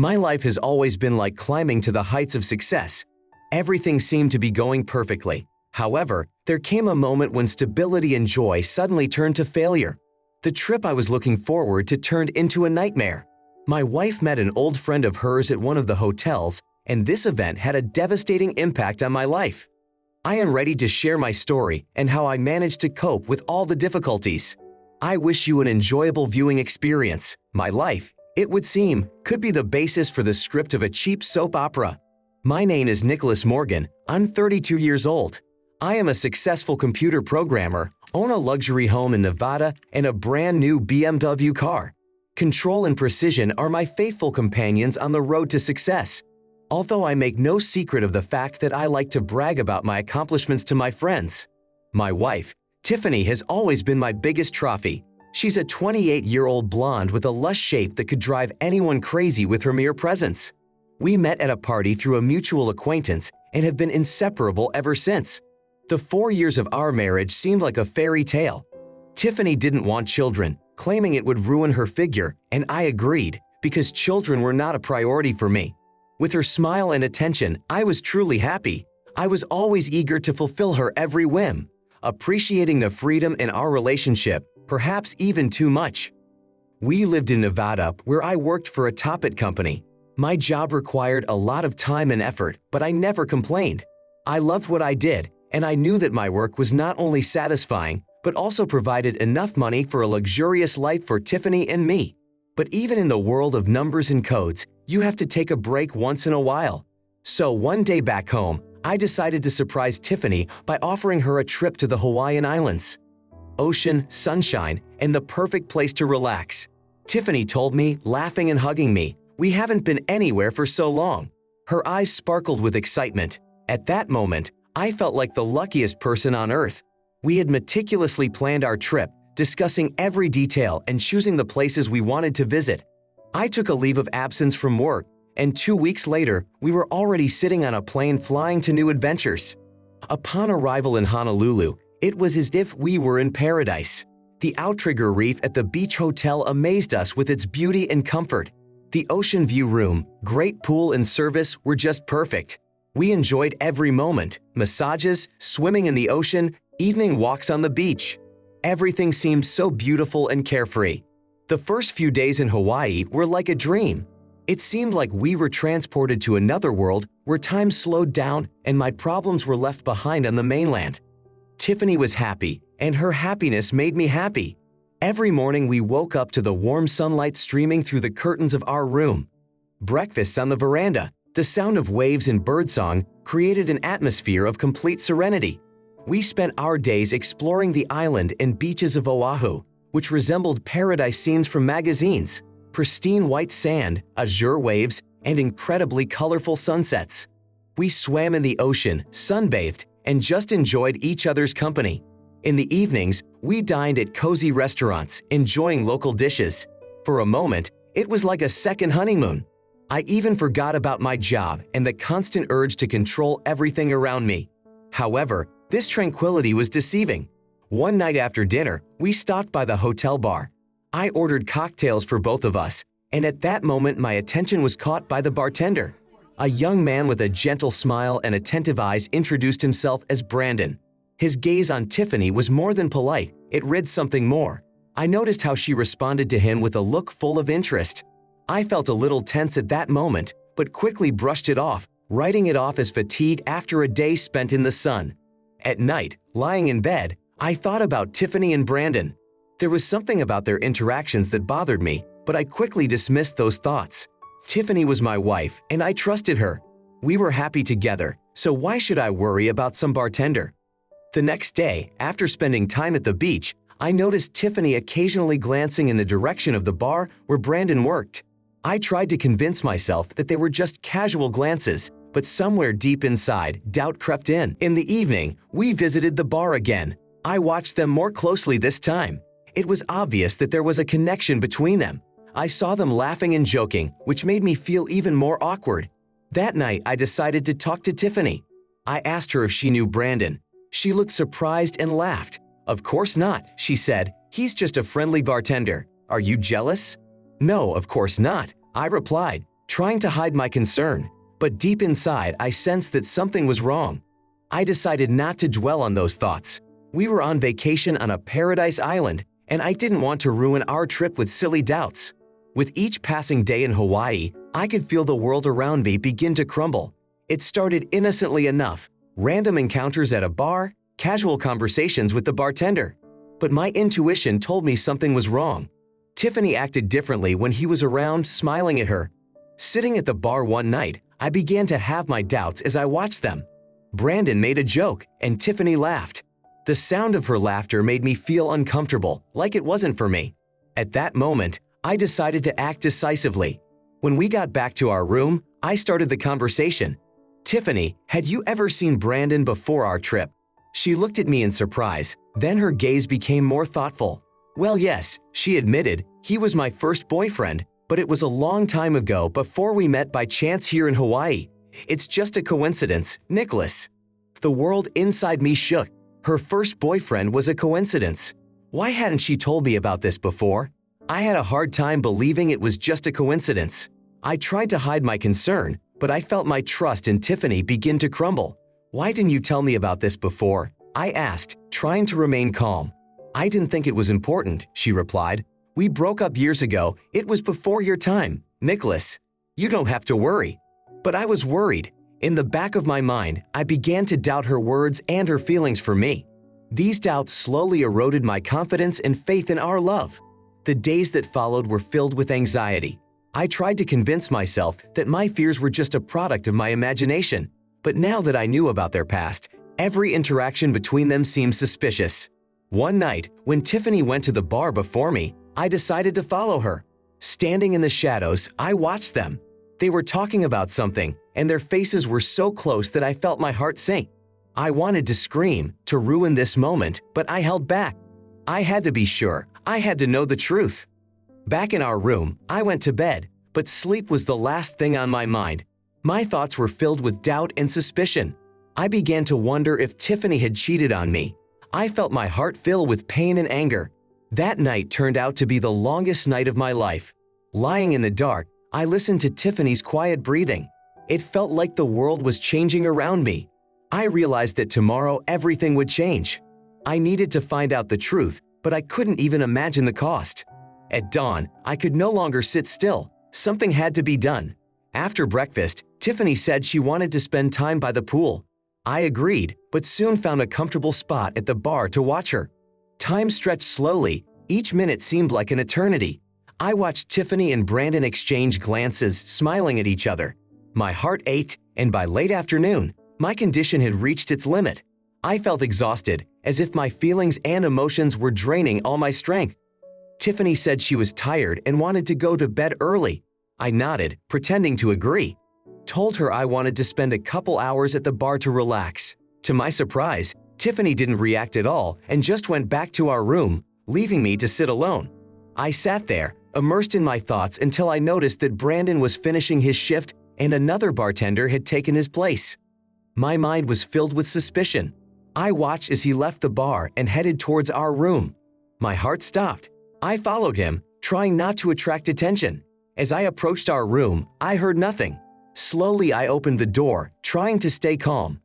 My life has always been like climbing to the heights of success. Everything seemed to be going perfectly. However, there came a moment when stability and joy suddenly turned to failure. The trip I was looking forward to turned into a nightmare. My wife met an old friend of hers at one of the hotels, and this event had a devastating impact on my life. I am ready to share my story and how I managed to cope with all the difficulties. I wish you an enjoyable viewing experience. My life, it would seem, could be the basis for the script of a cheap soap opera. My name is Nicholas Morgan. I'm 32 years old. I am a successful computer programmer, own a luxury home in Nevada, and a brand new BMW car. Control and precision are my faithful companions on the road to success. Although I make no secret of the fact that I like to brag about my accomplishments to my friends. My wife, Tiffany, has always been my biggest trophy. She's a 28-year-old blonde with a lush shape that could drive anyone crazy with her mere presence. We met at a party through a mutual acquaintance and have been inseparable ever since. The 4 years of our marriage seemed like a fairy tale. Tiffany didn't want children, claiming it would ruin her figure, and I agreed, because children were not a priority for me. With her smile and attention, I was truly happy. I was always eager to fulfill her every whim, appreciating the freedom in our relationship, perhaps even too much. We lived in Nevada, where I worked for a top-it company. My job required a lot of time and effort, but I never complained. I loved what I did, and I knew that my work was not only satisfying, but also provided enough money for a luxurious life for Tiffany and me. But even in the world of numbers and codes, you have to take a break once in a while. So one day back home, I decided to surprise Tiffany by offering her a trip to the Hawaiian Islands. Ocean, sunshine, and the perfect place to relax. Tiffany told me, laughing and hugging me, "We haven't been anywhere for so long." Her eyes sparkled with excitement. At that moment, I felt like the luckiest person on earth. We had meticulously planned our trip, discussing every detail and choosing the places we wanted to visit. I took a leave of absence from work, and 2 weeks later, we were already sitting on a plane flying to new adventures. Upon arrival in Honolulu, it was as if we were in paradise. The Outrigger Reef at the beach hotel amazed us with its beauty and comfort. The ocean view room, great pool and service were just perfect. We enjoyed every moment, massages, swimming in the ocean, evening walks on the beach. Everything seemed so beautiful and carefree. The first few days in Hawaii were like a dream. It seemed like we were transported to another world where time slowed down and my problems were left behind on the mainland. Tiffany was happy, and her happiness made me happy. Every morning we woke up to the warm sunlight streaming through the curtains of our room. Breakfasts on the veranda, the sound of waves and birdsong created an atmosphere of complete serenity. We spent our days exploring the island and beaches of Oahu, which resembled paradise scenes from magazines. Pristine white sand, azure waves, and incredibly colorful sunsets. We swam in the ocean, sunbathed, and just enjoyed each other's company. In the evenings, we dined at cozy restaurants, enjoying local dishes. For a moment, it was like a second honeymoon. I even forgot about my job and the constant urge to control everything around me. However, this tranquility was deceiving. One night after dinner, we stopped by the hotel bar. I ordered cocktails for both of us, and at that moment my attention was caught by the bartender. A young man with a gentle smile and attentive eyes introduced himself as Brandon. His gaze on Tiffany was more than polite, it read something more. I noticed how she responded to him with a look full of interest. I felt a little tense at that moment, but quickly brushed it off, writing it off as fatigue after a day spent in the sun. At night, lying in bed, I thought about Tiffany and Brandon. There was something about their interactions that bothered me, but I quickly dismissed those thoughts. Tiffany was my wife, and I trusted her. We were happy together, so why should I worry about some bartender? The next day, after spending time at the beach, I noticed Tiffany occasionally glancing in the direction of the bar where Brandon worked. I tried to convince myself that they were just casual glances, but somewhere deep inside, doubt crept in. In the evening, we visited the bar again. I watched them more closely this time. It was obvious that there was a connection between them. I saw them laughing and joking, which made me feel even more awkward. That night, I decided to talk to Tiffany. I asked her if she knew Brandon. She looked surprised and laughed. "Of course not," she said. "He's just a friendly bartender. Are you jealous?" "No, of course not," I replied. trying to hide my concern, but deep inside I sensed that something was wrong. I decided not to dwell on those thoughts. We were on vacation on a paradise island, and I didn't want to ruin our trip with silly doubts. With each passing day in Hawaii, I could feel the world around me begin to crumble. It started innocently enough, random encounters at a bar, casual conversations with the bartender. But my intuition told me something was wrong. Tiffany acted differently when he was around, smiling at her. Sitting at the bar one night, I began to have my doubts as I watched them. Brandon made a joke, and Tiffany laughed. The sound of her laughter made me feel uncomfortable, like it wasn't for me. At that moment, I decided to act decisively. When we got back to our room, I started the conversation. "Tiffany, had you ever seen Brandon before our trip?" She looked at me in surprise, then her gaze became more thoughtful. "Well, yes," she admitted, "he was my first boyfriend, but it was a long time ago before we met by chance here in Hawaii. It's just a coincidence, Nicholas." The world inside me shook. Her first boyfriend was a coincidence. Why hadn't she told me about this before? I had a hard time believing it was just a coincidence. I tried to hide my concern, but I felt my trust in Tiffany begin to crumble. "Why didn't you tell me about this before?" I asked, trying to remain calm. "I didn't think it was important," she replied. "We broke up years ago. It was before your time, Nicholas. You don't have to worry." But I was worried. In the back of my mind, I began to doubt her words and her feelings for me. These doubts slowly eroded my confidence and faith in our love. The days that followed were filled with anxiety. I tried to convince myself that my fears were just a product of my imagination. But now that I knew about their past, every interaction between them seemed suspicious. One night, when Tiffany went to the bar before me, I decided to follow her. Standing in the shadows, I watched them. They were talking about something, and their faces were so close that I felt my heart sink. I wanted to scream, to ruin this moment, but I held back. I had to be sure. I had to know the truth. Back in our room, I went to bed, but sleep was the last thing on my mind. My thoughts were filled with doubt and suspicion. I began to wonder if Tiffany had cheated on me. I felt my heart fill with pain and anger. That night turned out to be the longest night of my life. Lying in the dark, I listened to Tiffany's quiet breathing. It felt like the world was changing around me. I realized that tomorrow everything would change. I needed to find out the truth, but I couldn't even imagine the cost. At dawn, I could no longer sit still. Something had to be done. After breakfast, Tiffany said she wanted to spend time by the pool. I agreed, but soon found a comfortable spot at the bar to watch her. Time stretched slowly. Each minute seemed like an eternity. I watched Tiffany and Brandon exchange glances, smiling at each other. My heart ached, and by late afternoon, my condition had reached its limit. I felt exhausted, as if my feelings and emotions were draining all my strength. Tiffany said she was tired and wanted to go to bed early. I nodded, pretending to agree. Told her I wanted to spend a couple hours at the bar to relax. To my surprise, Tiffany didn't react at all and just went back to our room, leaving me to sit alone. I sat there, immersed in my thoughts until I noticed that Brandon was finishing his shift and another bartender had taken his place. My mind was filled with suspicion. I watched as he left the bar and headed towards our room. My heart stopped. I followed him, trying not to attract attention. As I approached our room, I heard nothing. Slowly, I opened the door, trying to stay calm.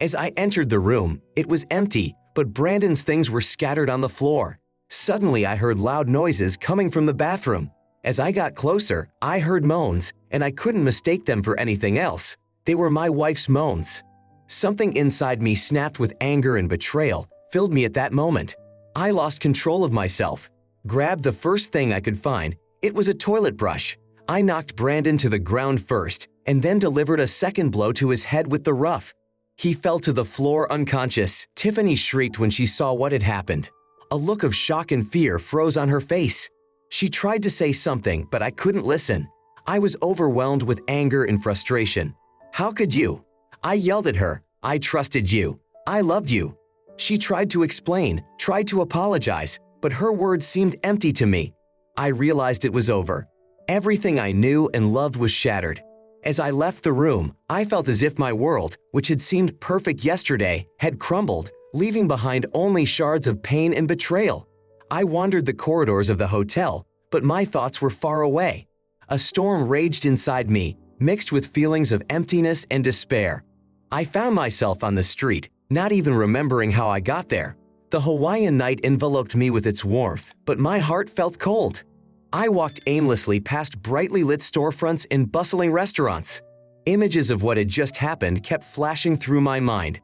As I entered the room, it was empty, but Brandon's things were scattered on the floor. Suddenly, I heard loud noises coming from the bathroom. As I got closer, I heard moans, and I couldn't mistake them for anything else. They were my wife's moans. Something inside me snapped with anger and betrayal, filled me at that moment. I lost control of myself. Grabbed the first thing I could find. It was a toilet brush. I knocked Brandon to the ground first, and then delivered a second blow to his head with the rough. He fell to the floor unconscious. Tiffany shrieked when she saw what had happened. A look of shock and fear froze on her face. She tried to say something, but I couldn't listen. I was overwhelmed with anger and frustration. "How could you?" I yelled at her. "I trusted you. I loved you." She tried to explain, tried to apologize, but her words seemed empty to me. I realized it was over. Everything I knew and loved was shattered. As I left the room, I felt as if my world, which had seemed perfect yesterday, had crumbled, leaving behind only shards of pain and betrayal. I wandered the corridors of the hotel, but my thoughts were far away. A storm raged inside me, mixed with feelings of emptiness and despair. I found myself on the street, not even remembering how I got there. The Hawaiian night enveloped me with its warmth, but my heart felt cold. I walked aimlessly past brightly lit storefronts and bustling restaurants. Images of what had just happened kept flashing through my mind.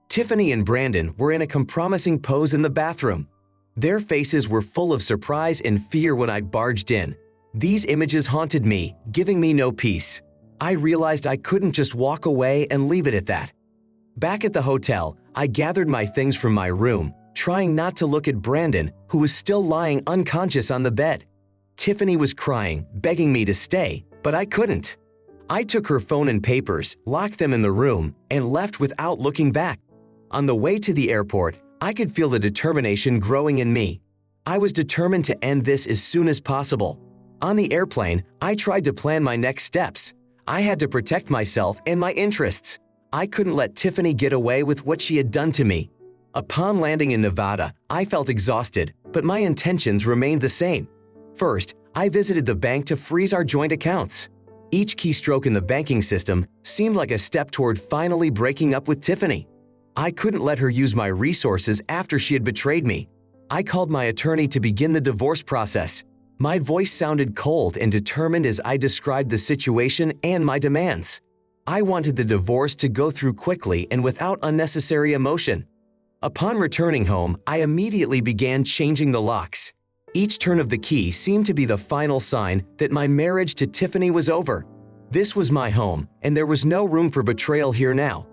Tiffany and Brandon were in a compromising pose in the bathroom. Their faces were full of surprise and fear when I barged in. These images haunted me, giving me no peace. I realized I couldn't just walk away and leave it at that. Back at the hotel, I gathered my things from my room, trying not to look at Brandon, who was still lying unconscious on the bed. Tiffany was crying, begging me to stay, but I couldn't. I took her phone and papers, locked them in the room, and left without looking back. On the way to the airport, I could feel the determination growing in me. I was determined to end this as soon as possible. On the airplane, I tried to plan my next steps. I had to protect myself and my interests. I couldn't let Tiffany get away with what she had done to me. Upon landing in Nevada, I felt exhausted, but my intentions remained the same. First, I visited the bank to freeze our joint accounts. Each keystroke in the banking system seemed like a step toward finally breaking up with Tiffany. I couldn't let her use my resources after she had betrayed me. I called my attorney to begin the divorce process. My voice sounded cold and determined as I described the situation and my demands. I wanted the divorce to go through quickly and without unnecessary emotion. Upon returning home, I immediately began changing the locks. Each turn of the key seemed to be the final sign that my marriage to Tiffany was over. This was my home, and there was no room for betrayal here now.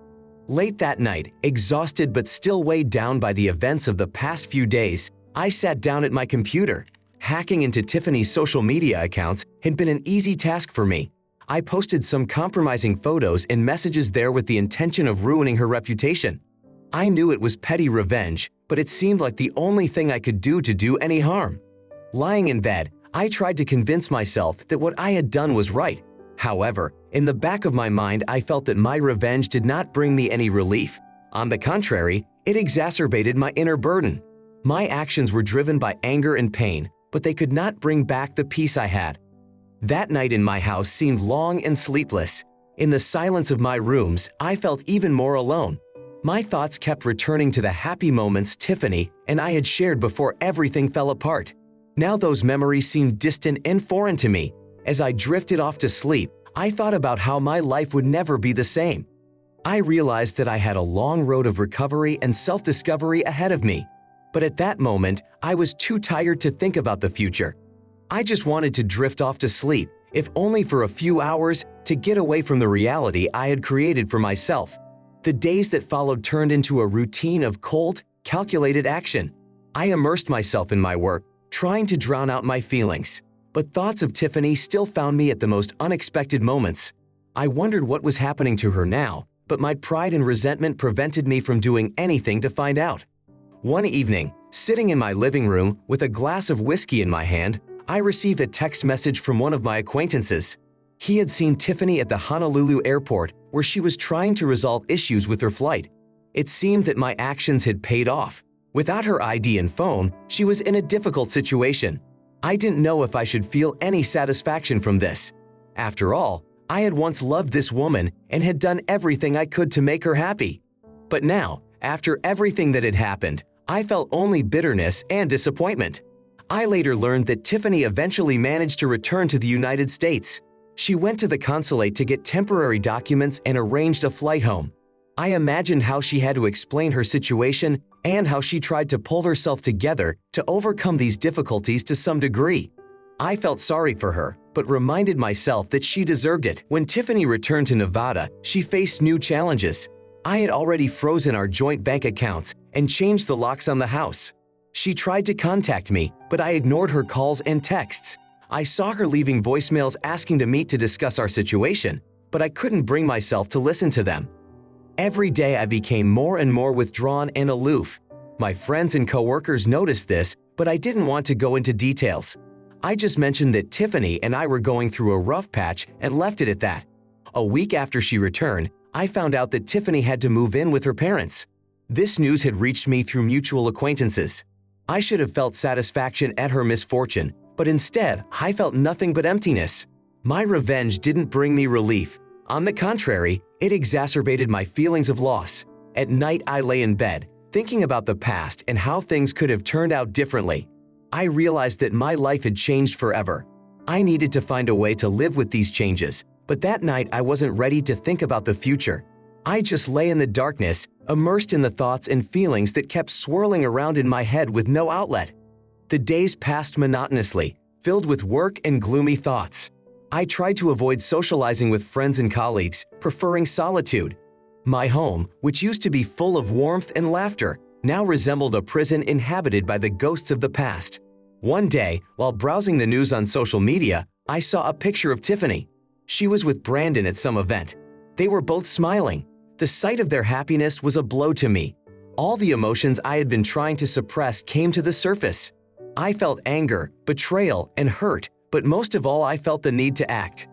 Late that night, exhausted but still weighed down by the events of the past few days, I sat down at my computer. Hacking into Tiffany's social media accounts had been an easy task for me. I posted some compromising photos and messages there with the intention of ruining her reputation. I knew it was petty revenge, but it seemed like the only thing I could do to do any harm. Lying in bed, I tried to convince myself that what I had done was right. However, in the back of my mind, I felt that my revenge did not bring me any relief. On the contrary, it exacerbated my inner burden. My actions were driven by anger and pain, but they could not bring back the peace I had. That night in my house seemed long and sleepless. In the silence of my rooms, I felt even more alone. My thoughts kept returning to the happy moments Tiffany and I had shared before everything fell apart. Now those memories seemed distant and foreign to me. As I drifted off to sleep, I thought about how my life would never be the same. I realized that I had a long road of recovery and self-discovery ahead of me. But at that moment, I was too tired to think about the future. I just wanted to drift off to sleep, if only for a few hours, to get away from the reality I had created for myself. The days that followed turned into a routine of cold, calculated action. I immersed myself in my work, trying to drown out my feelings. But thoughts of Tiffany still found me at the most unexpected moments. I wondered what was happening to her now, but my pride and resentment prevented me from doing anything to find out. One evening, sitting in my living room with a glass of whiskey in my hand, I received a text message from one of my acquaintances. He had seen Tiffany at the Honolulu airport where she was trying to resolve issues with her flight. It seemed that my actions had paid off. Without her ID and phone, she was in a difficult situation. I didn't know if I should feel any satisfaction from this. After all, I had once loved this woman and had done everything I could to make her happy. But now, after everything that had happened, I felt only bitterness and disappointment. I later learned that Tiffany eventually managed to return to the United States. She went to the consulate to get temporary documents and arranged a flight home. I imagined how she had to explain her situation and how she tried to pull herself together to overcome these difficulties to some degree. I felt sorry for her, but reminded myself that she deserved it. When Tiffany returned to Nevada, she faced new challenges. I had already frozen our joint bank accounts and changed the locks on the house. She tried to contact me, but I ignored her calls and texts. I saw her leaving voicemails asking to meet to discuss our situation, but I couldn't bring myself to listen to them. Every day I became more and more withdrawn and aloof. My friends and coworkers noticed this, but I didn't want to go into details. I just mentioned that Tiffany and I were going through a rough patch and left it at that. A week after she returned, I found out that Tiffany had to move in with her parents. This news had reached me through mutual acquaintances. I should have felt satisfaction at her misfortune, but instead, I felt nothing but emptiness. My revenge didn't bring me relief. On the contrary, it exacerbated my feelings of loss. At night, I lay in bed, thinking about the past and how things could have turned out differently. I realized that my life had changed forever. I needed to find a way to live with these changes, but that night I wasn't ready to think about the future. I just lay in the darkness, immersed in the thoughts and feelings that kept swirling around in my head with no outlet. The days passed monotonously, filled with work and gloomy thoughts. I tried to avoid socializing with friends and colleagues, preferring solitude. My home, which used to be full of warmth and laughter, now resembled a prison inhabited by the ghosts of the past. One day, while browsing the news on social media, I saw a picture of Tiffany. She was with Brandon at some event. They were both smiling. The sight of their happiness was a blow to me. All the emotions I had been trying to suppress came to the surface. I felt anger, betrayal, and hurt, but most of all I felt the need to act.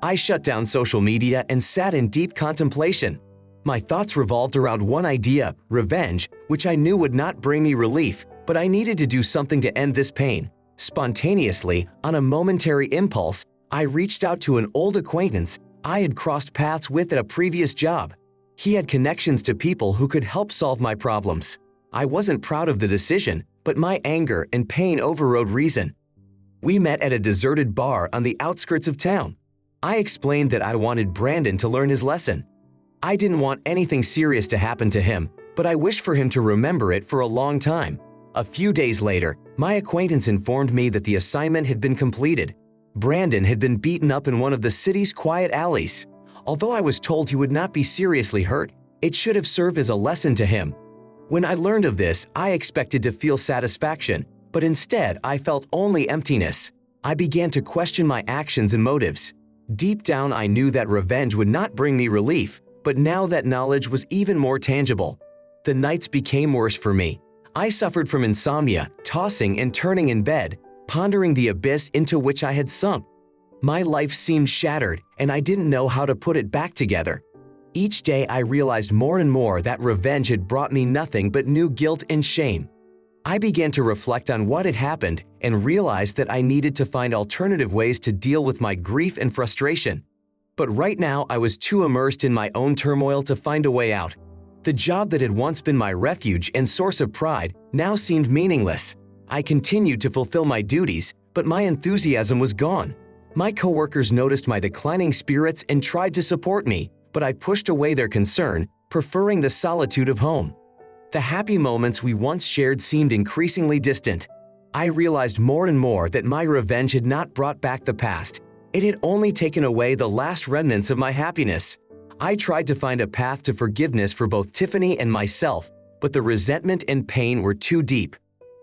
I shut down social media and sat in deep contemplation. My thoughts revolved around one idea, revenge, which I knew would not bring me relief, but I needed to do something to end this pain. Spontaneously, on a momentary impulse, I reached out to an old acquaintance I had crossed paths with at a previous job. He had connections to people who could help solve my problems. I wasn't proud of the decision, but my anger and pain overrode reason. We met at a deserted bar on the outskirts of town. I explained that I wanted Brandon to learn his lesson. I didn't want anything serious to happen to him, but I wished for him to remember it for a long time. A few days later, my acquaintance informed me that the assignment had been completed. Brandon had been beaten up in one of the city's quiet alleys. Although I was told he would not be seriously hurt, it should have served as a lesson to him. When I learned of this, I expected to feel satisfaction, but instead I felt only emptiness. I began to question my actions and motives. Deep down, I knew that revenge would not bring me relief, but now that knowledge was even more tangible. The nights became worse for me. I suffered from insomnia, tossing and turning in bed, pondering the abyss into which I had sunk. My life seemed shattered, and I didn't know how to put it back together. Each day I realized more and more that revenge had brought me nothing but new guilt and shame. I began to reflect on what had happened and realized that I needed to find alternative ways to deal with my grief and frustration. But right now I was too immersed in my own turmoil to find a way out. The job that had once been my refuge and source of pride now seemed meaningless. I continued to fulfill my duties, but my enthusiasm was gone. My coworkers noticed my declining spirits and tried to support me, but I pushed away their concern, preferring the solitude of home. The happy moments we once shared seemed increasingly distant. I realized more and more that my revenge had not brought back the past. It had only taken away the last remnants of my happiness. I tried to find a path to forgiveness for both Tiffany and myself, but the resentment and pain were too deep.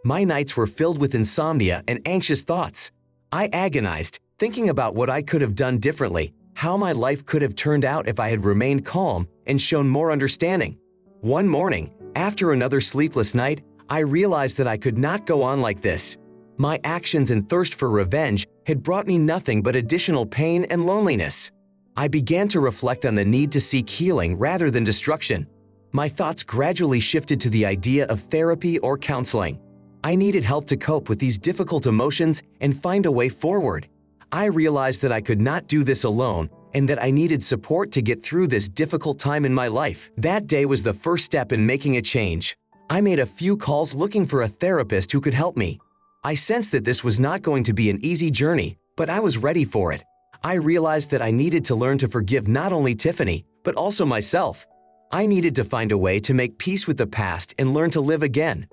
My nights were filled with insomnia and anxious thoughts. I agonized, thinking about what I could have done differently, how my life could have turned out if I had remained calm and shown more understanding. One morning, after another sleepless night, I realized that I could not go on like this. My actions and thirst for revenge had brought me nothing but additional pain and loneliness. I began to reflect on the need to seek healing rather than destruction. My thoughts gradually shifted to the idea of therapy or counseling. I needed help to cope with these difficult emotions and find a way forward. I realized that I could not do this alone and that I needed support to get through this difficult time in my life. That day was the first step in making a change. I made a few calls looking for a therapist who could help me. I sensed that this was not going to be an easy journey, but I was ready for it. I realized that I needed to learn to forgive not only Tiffany, but also myself. I needed to find a way to make peace with the past and learn to live again.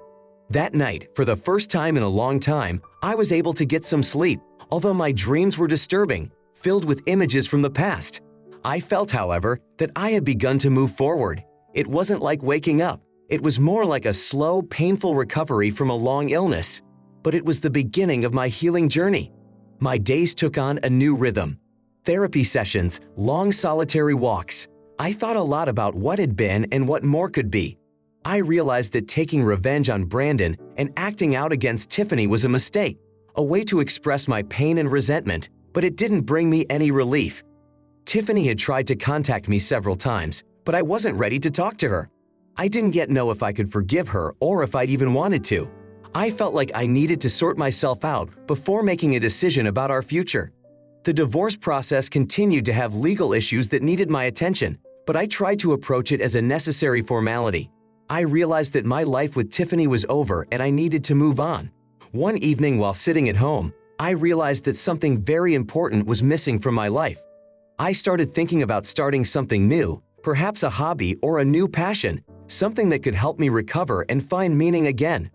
That night, for the first time in a long time, I was able to get some sleep, although my dreams were disturbing, filled with images from the past. I felt, however, that I had begun to move forward. It wasn't like waking up. It was more like a slow, painful recovery from a long illness. But it was the beginning of my healing journey. My days took on a new rhythm. Therapy sessions, long solitary walks. I thought a lot about what had been and what more could be. I realized that taking revenge on Brandon and acting out against Tiffany was a mistake, a way to express my pain and resentment, but it didn't bring me any relief. Tiffany had tried to contact me several times, but I wasn't ready to talk to her. I didn't yet know if I could forgive her or if I'd even wanted to. I felt like I needed to sort myself out before making a decision about our future. The divorce process continued to have legal issues that needed my attention, but I tried to approach it as a necessary formality. I realized that my life with Tiffany was over and I needed to move on. One evening while sitting at home, I realized that something very important was missing from my life. I started thinking about starting something new, perhaps a hobby or a new passion, something that could help me recover and find meaning again.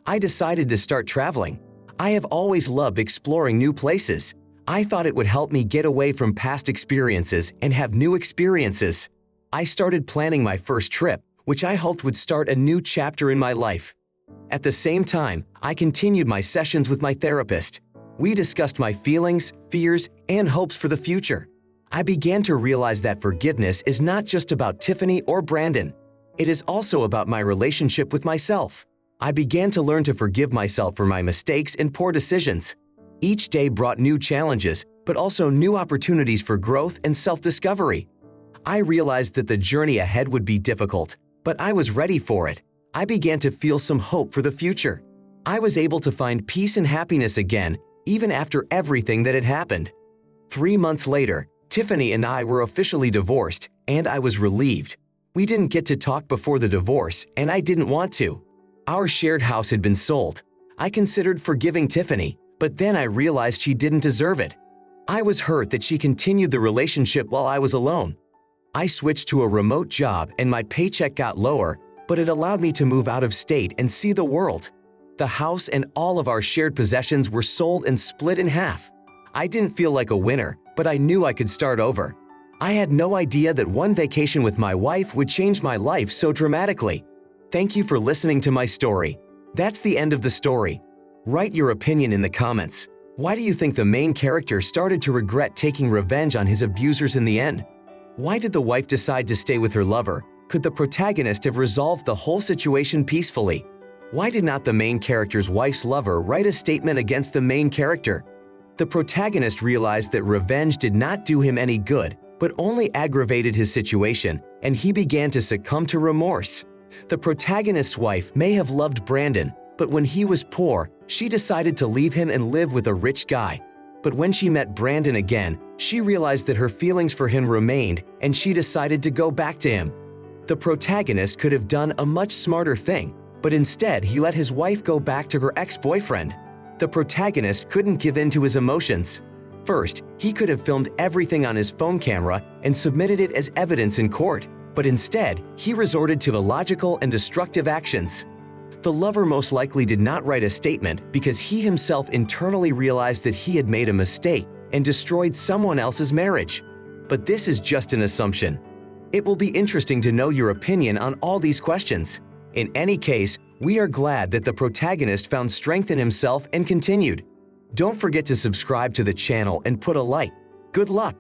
I decided to start traveling. I have always loved exploring new places. I thought it would help me get away from past experiences and have new experiences. I started planning my first trip, which I hoped would start a new chapter in my life. At the same time, I continued my sessions with my therapist. We discussed my feelings, fears, and hopes for the future. I began to realize that forgiveness is not just about Tiffany or Brandon. It is also about my relationship with myself. I began to learn to forgive myself for my mistakes and poor decisions. Each day brought new challenges, but also new opportunities for growth and self-discovery. I realized that the journey ahead would be difficult, but I was ready for it. I began to feel some hope for the future. I was able to find peace and happiness again, even after everything that had happened. 3 months later, Tiffany and I were officially divorced, and I was relieved. We didn't get to talk before the divorce, and I didn't want to. Our shared house had been sold. I considered forgiving Tiffany, but then I realized she didn't deserve it. I was hurt that she continued the relationship while I was alone. I switched to a remote job and my paycheck got lower, but it allowed me to move out of state and see the world. The house and all of our shared possessions were sold and split in half. I didn't feel like a winner, but I knew I could start over. I had no idea that one vacation with my wife would change my life so dramatically. Thank you for listening to my story. That's the end of the story. Write your opinion in the comments. Why do you think the main character started to regret taking revenge on his abusers in the end? Why did the wife decide to stay with her lover? Could the protagonist have resolved the whole situation peacefully? Why did not the main character's wife's lover write a statement against the main character? The protagonist realized that revenge did not do him any good, but only aggravated his situation, and he began to succumb to remorse. The protagonist's wife may have loved Brandon, but when he was poor, she decided to leave him and live with a rich guy. But when she met Brandon again, she realized that her feelings for him remained, and she decided to go back to him. The protagonist could have done a much smarter thing, but instead he let his wife go back to her ex-boyfriend. The protagonist couldn't give in to his emotions. First, he could have filmed everything on his phone camera and submitted it as evidence in court, but instead, he resorted to illogical and destructive actions. The lover most likely did not write a statement because he himself internally realized that he had made a mistake and destroyed someone else's marriage. But this is just an assumption. It will be interesting to know your opinion on all these questions. In any case, we are glad that the protagonist found strength in himself and continued. Don't forget to subscribe to the channel and put a like. Good luck!